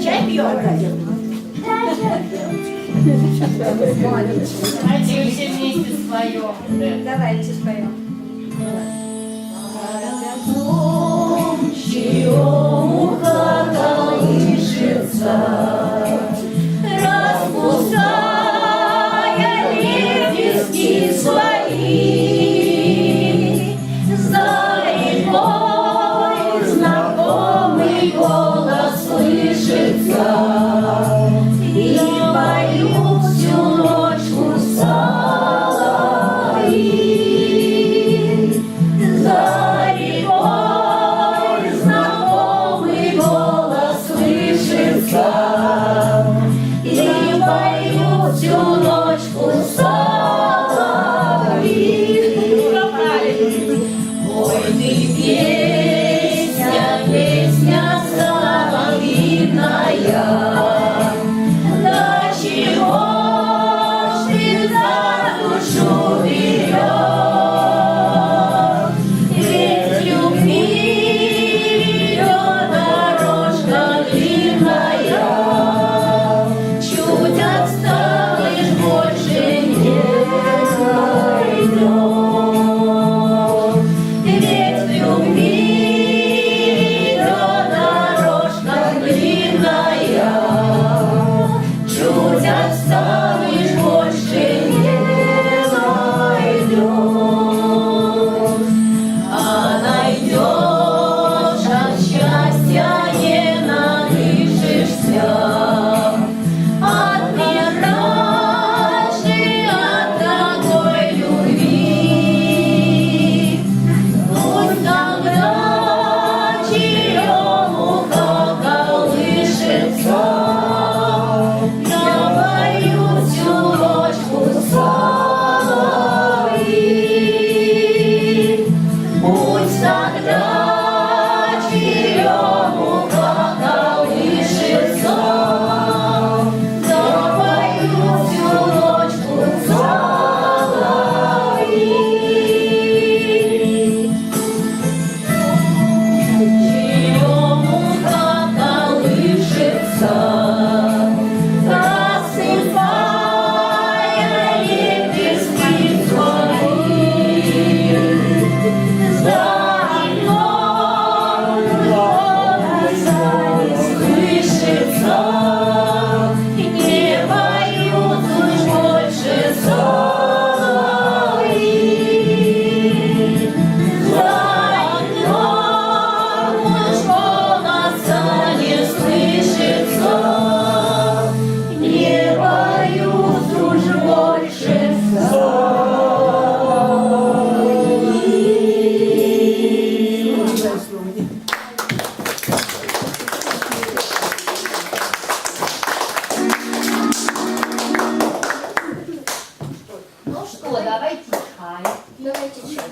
Чай пьем? Давайте все вместе споем. Давайте споем. Чьему колышется, распуская лепестки свои, за рекой знакомый голос слышится, и поют всю ночь усталой. За рекой знакомый голос слышится, и поют всю ночь усталой. Ой, ты песня, песня соловьиная, до чего ж ты за душу берешь? Ведь любви ведет дорожка длинная, чуть отсталый больше не найдешь. Ведь в любви забираю слово. Ні. Ну что, давайте чай. Давайте чай.